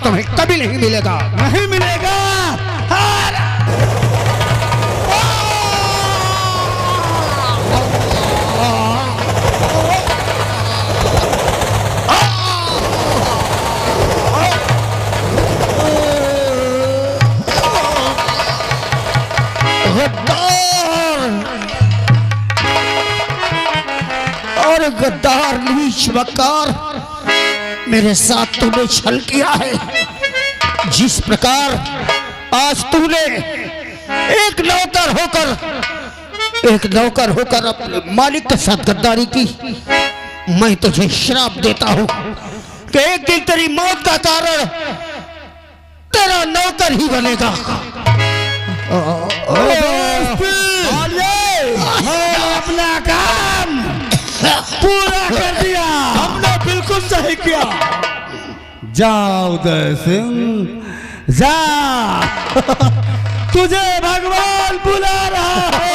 तुम्हें कभी नहीं मिलेगा। नहीं मिलेगा। और गद्दार नीच बकार, मेरे साथ तूने छल किया है। जिस प्रकार आज तूने एक नौकर होकर अपने मालिक के साथ गद्दारी की, मैं तुझे श्राप देता हूं कि एक दिन तेरी मौत का कारण तेरा नौकर ही बनेगा। अपना काम पूरा कर दिया। हमने बिल्कुल सही किया। जाओ उदय सिंह जा, तुझे भगवान बुला रहा है।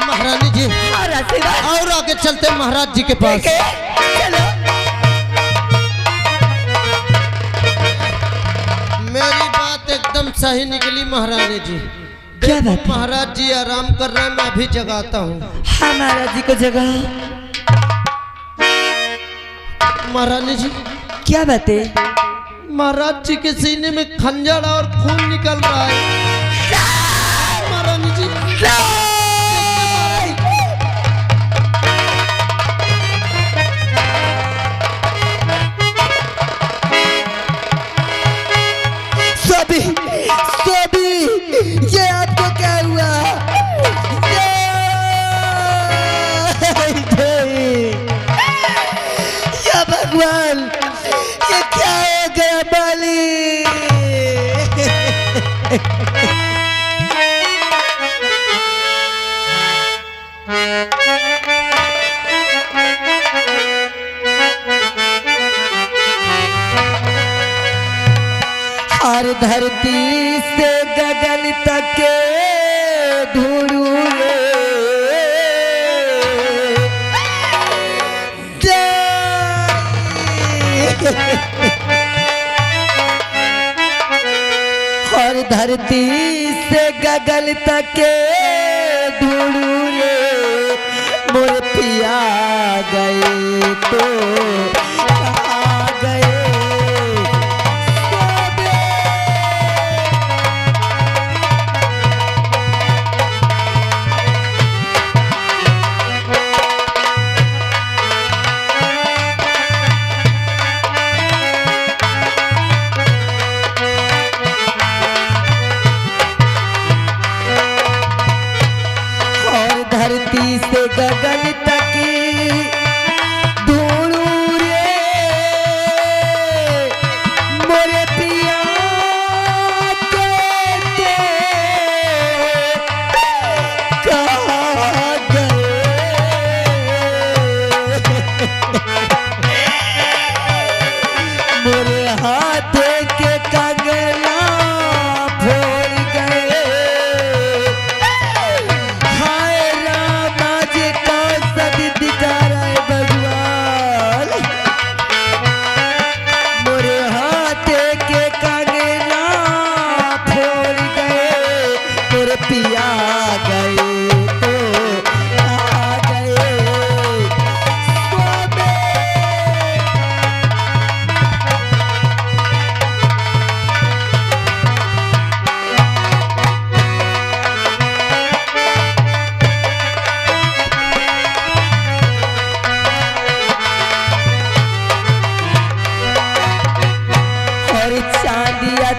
महारानी जी, और आगे चलते महाराज जी के पास। मेरी बात एकदम सही निकली महारानी जी। क्या बात? महाराज जी आराम कर रहे हैं, मैं अभी जगाता हूँ। हाँ महाराज जी को जगह। महारानी जी, क्या बात है? महाराज जी के सीने में खंजर और खून निकल रहा है। महारानी जी, सोबी, ये आपको क्या हुआ? या भगवान, ये क्या हो गया बाली? हर धरती से गगन तक ढूंढूं हर धरती से गगन तक ढूंढूं रे, मोर पिया गए तो कहाँ गए? धरती से गगन तक ढूंढूं रे, मोरे पिया कहते कहाँ गए? मोरे हाथ के कंगना फोड़ गए।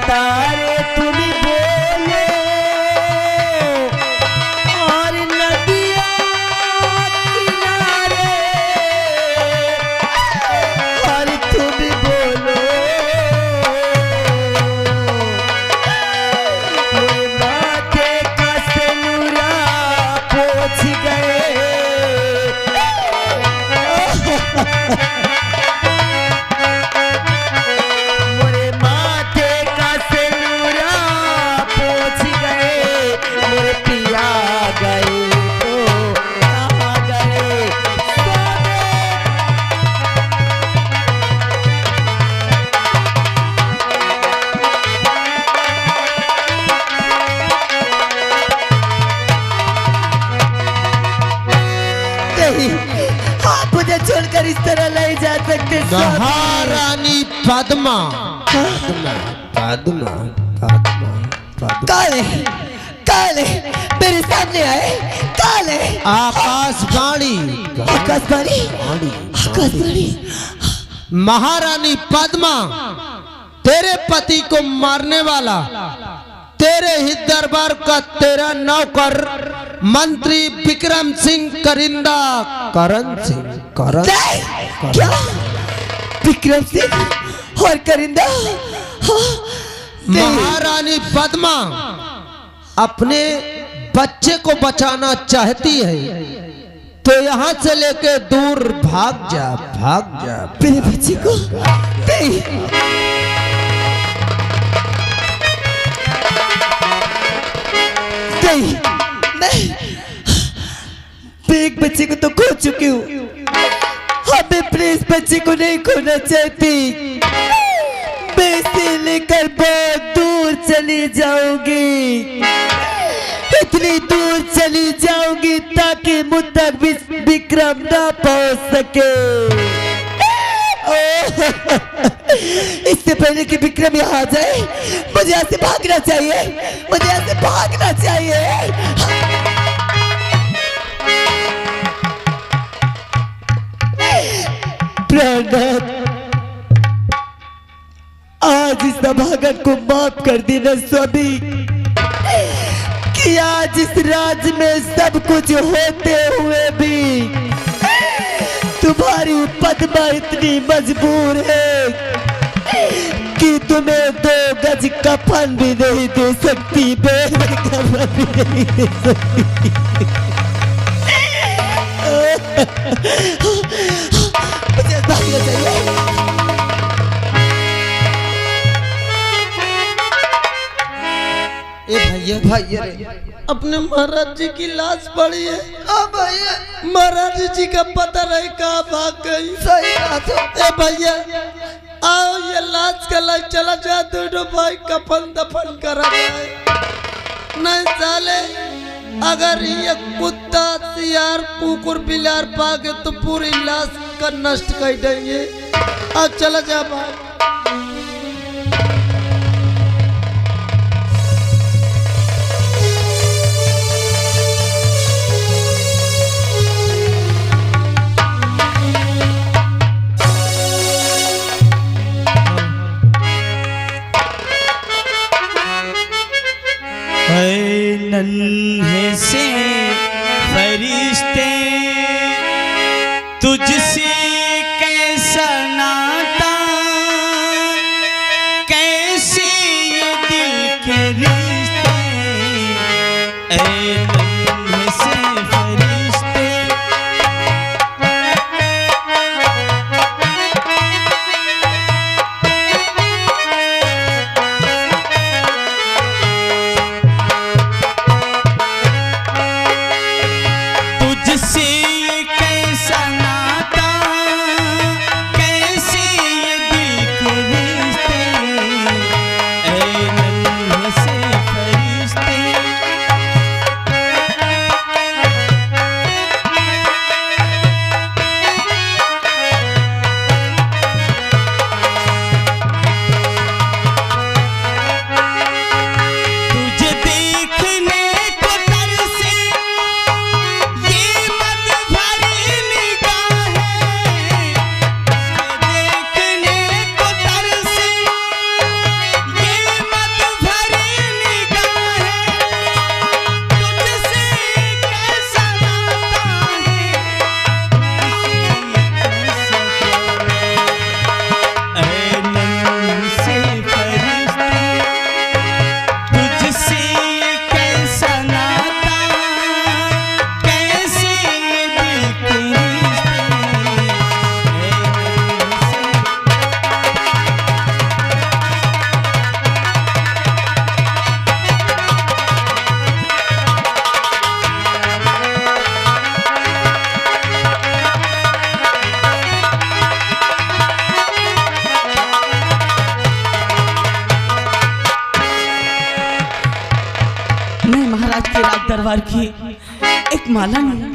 तारे तुम बोलो और नदिया किनारे, और तुम बोलो मेरे माथे का सिनुरा पोंछ गए। महारानी पद्मा। पद्मा पद्मा काले काले मेरे सामने आए काले। आकाशवाणी आकाशवाणी आकाशवाणी। महारानी पद्मा, तेरे पति को मारने वाला तेरे ही दरबार का तेरा नौकर मंत्री विक्रम सिंह करिंदा करण सिंह क्या विक्रम सिंह और करिंदा? महारानी पद्मा अपने बच्चे को बचाना चाहती है तो यहाँ से लेके दूर भाग जा मेरे बच्चे को नहीं। नहीं मैं एक बच्चे को तो खो चुकी हूँ, अब मैं अपने इस बच्चे को नहीं खोना चाहती। मैं इसे लेकर बहुत दूर चली जाऊंगी, इतनी दूर चली जाऊंगी ताकि मुझ तक विक्रम ना पहुंच सके। इससे पहले कि विक्रम यहाँ आ जाए मुझे यहाँ से भागना चाहिए, मुझे यहाँ से भागना चाहिए। आज इस अभागन को माफ कर देना स्वामी कि आज इस राज्य में सब कुछ होते हुए भी तुम्हारी पद्मा इतनी मजबूर है कि तुम्हें 2 गज कफन भी नहीं दे सकती, कफन भी नहीं दे सकती। मुझे भागना चाहिए। भैया अपने महाराज जी की लाश पड़ी है। भैया महाराज जी का पता नहीं कहाँ भाग गई। सही बात है। भैया आओ ये लाश का लाश चला जाए, दोनों भाई कफन दफन करा जाए। नहीं साले अगर ये कुत्ता सियार कुकुर बिलार पागे तो पूरी लाश का नष्ट कर देंगे। अब चला जा भाई। नन्हे से फरिश्ते तुझसे कैसा नाता, कैसे ये दिल के रिश्ते। ऐ नन्हे से फरिश्ते दरबार की एक माला नहीं,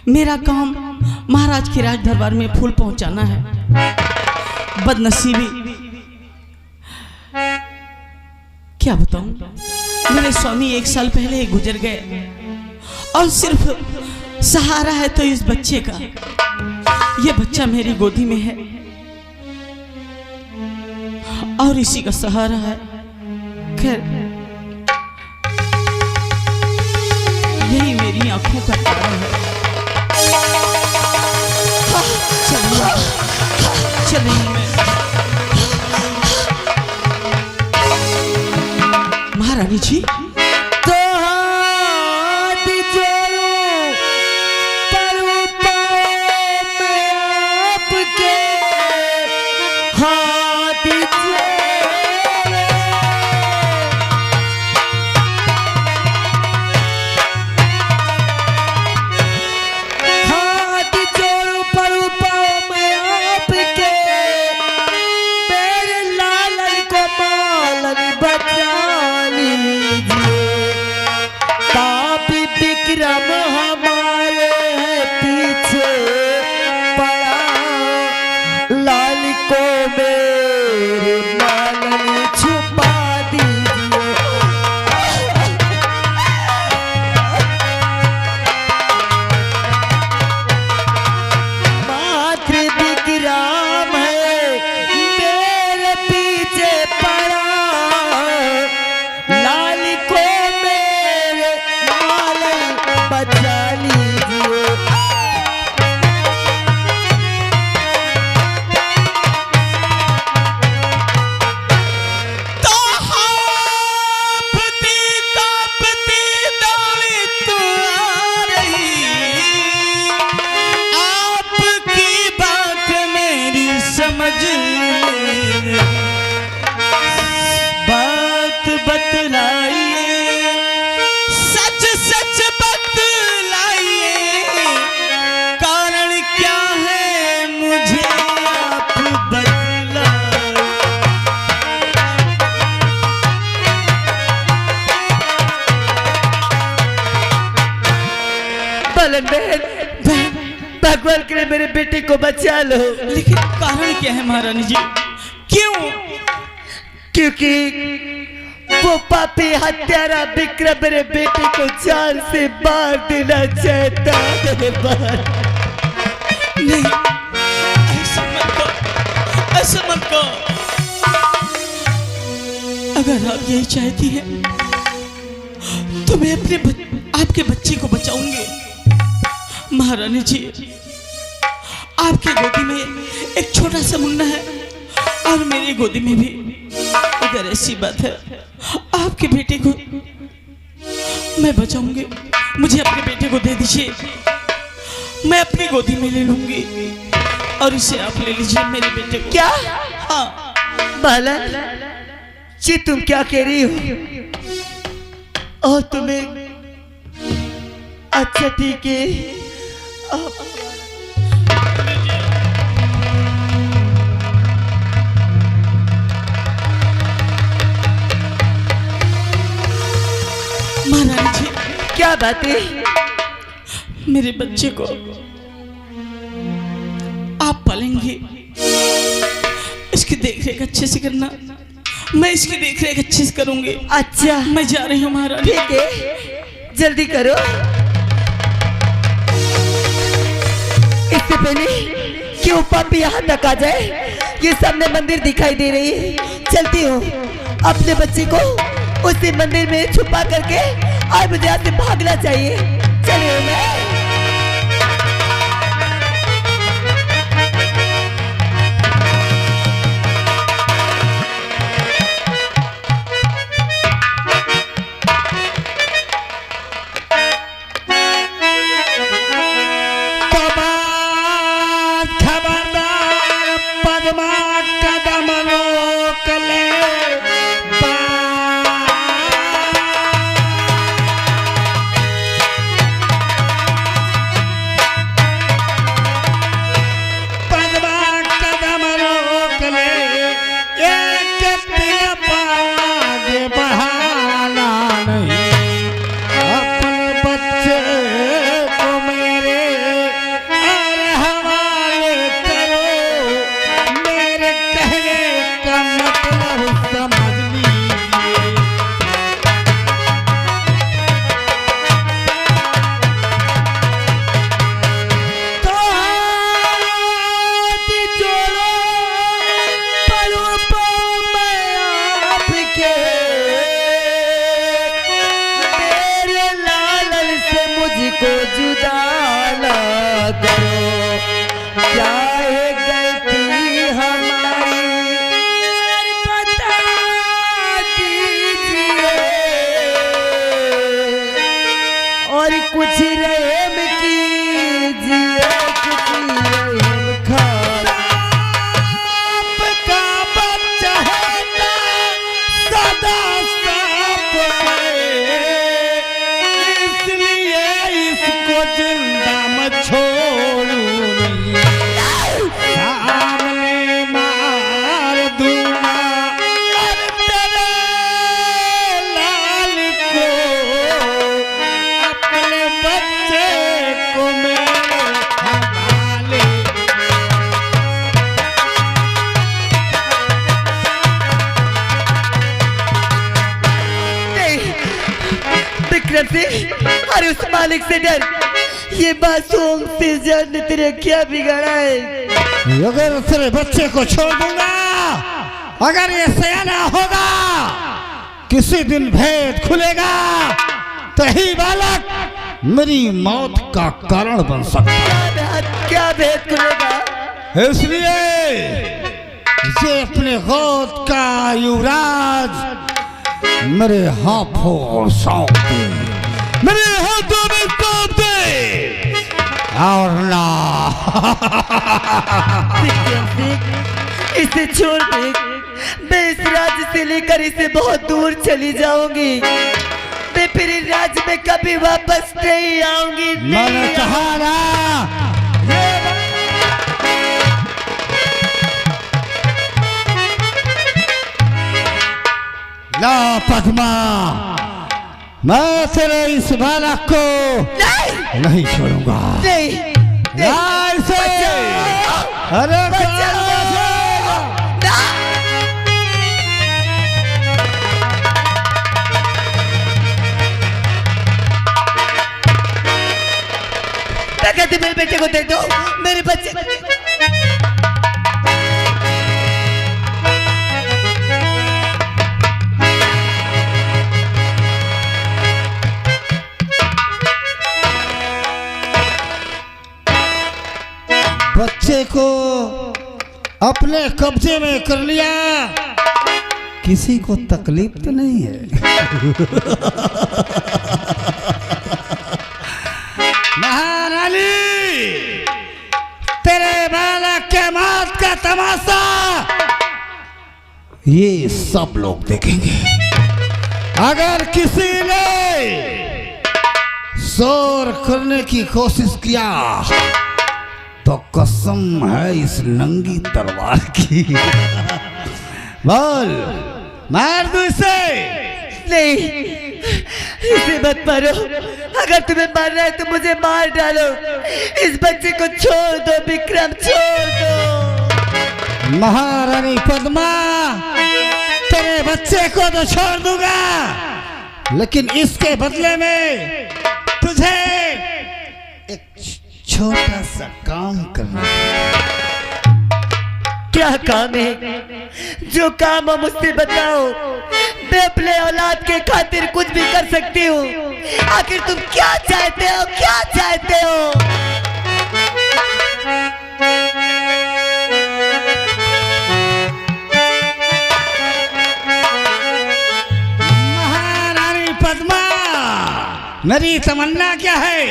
मेरा काम महाराज के राज दरबार में फूल पहुंचाना है। बदनसीबी क्या बताऊं, मेरे स्वामी 1 साल पहले ही गुजर गए और सिर्फ सहारा है तो इस बच्चे का। ये बच्चा मेरी गोदी में है और इसी का सहारा है। खैर, यही मेरी आंखों का तारा है। चलिए महारानी जी, तो हाथ जोड़ूं परूं पाँव में आपके, हाथ जोड़े हाथ जोड़ूं परूं पाँव में आपके, मेरे लालन को मालन बचा पापी विक्रम हमारे है पीछे पड़ा, लाल को मेरे लालन छुपा दीजिए। मात्र विक्रम है मेरे पीछे पड़ा, लाल को मेरे लालन बचा लीजिए। तो कांपती कांपती डाली तू आ रही, आपकी बात मेरी समझ में, बात बतलाइए, सच सच बतलाइए, कारण क्या है मुझे आप बतलाइए। बलन बहन, भगवान करे मेरे बेटे को बचा लो। लेकिन कारण क्या है महारानी जी? क्यों? क्योंकि वो पापी हत्यारा विक्रम मेरे बेटे को जान से मार देना चाहता है। नहीं, ऐसा मत करो, ऐसा मत करो। अगर आप यही चाहती हैं तो मैं आपके बच्चे को बचाऊंगी। महारानी जी, आपकी गोदी में एक छोटा सा मुन्ना है और मेरी गोदी में भी। अगर ऐसी बात है, आपके बेटे को मैं बचाऊंगी। मुझे अपने बेटे को दे दीजिए, मैं अपनी गोदी में ले लूंगी और इसे आप ले लीजिए मेरे बेटे को। क्या? हाँ। बालन जी, तुम क्या कह रही हो? और तुम्हें अच्छा ठीक है, महारानी जी, क्या बात है? मेरे बच्चे को आप पालेंगे, इसकी देखरेख अच्छे से करना। मैं इसकी देखरेख अच्छे से करूंगी। अच्छा, मैं जा रही हूँ महारानी। ठीक है, जल्दी करो। इससे पहले कि वो पापी यहाँ तक आ जाए, ये सामने मंदिर दिखाई दे रही है। चलती हूँ, अपने बच्चे को उसी मंदिर में छुपा करके और मुझे यहाँ से भागना चाहिए। चलिए मैं विक्रम सिंह, अरे उस मालिक से डर। ये मासूम से जान ने तेरे क्या बिगाड़ा है? अगर तेरे बच्चे को छोड़ दूंगा, अगर ये सयाना होगा, किसी दिन भेद खुलेगा तो ही बालक मेरी मौत का कारण बन सकता है। क्या भेद खुलेगा? इसलिए ये अपने गोद का युवराज मेरे हाथों सौंप दे, मेरे हाथों में सौंप दे। और ना इसे छोड़ दे, मैं इस राज्य से लेकर इसे बहुत दूर चली जाऊंगी। मैं फिर इस राज्य में कभी वापस नहीं आऊंगी। मैंने कहा ना, ला पद्मा, मैं तेरे इस बालक को नहीं छोड़ूंगा। नहीं, से अरे मैं कहती मेरे बेटे को दे दो, मेरे बच्चे। बच्चे को अपने कब्जे में कर लिया, किसी को तकलीफ तो नहीं है। महारानी, तेरे बालक के मौत का तमाशा ये सब लोग देखेंगे। अगर किसी ने शोर करने की कोशिश किया तो कसम है इस नंगी तलवार की। बोल, मार दो इसे। नहीं, इसे मत मारो। अगर तुम्हें मारना है तो मुझे मार डालो। इस बच्चे को छोड़ दो विक्रम, छोड़ दो। महारानी पद्मा, तेरे बच्चे को तो छोड़ दूंगा, लेकिन इसके बदले में तुझे एक छोटा सा काम करना है। क्या काम है? जो काम हो मुझसे बताओ। मैं अपने औलाद के खातिर कुछ भी कर सकती हूँ। आखिर तुम क्या चाहते हो? क्या चाहते हो? महारानी पद्मा, मेरी तमन्ना क्या है,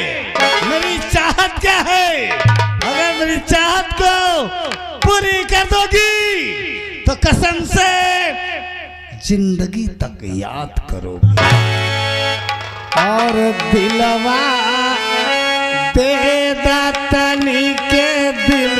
मेरी चाहत क्या है? अगर मेरी चाहत को पूरी कर दोगी तो कसम से जिंदगी तक याद करोगी। और दिलवा दे दातनी के दिल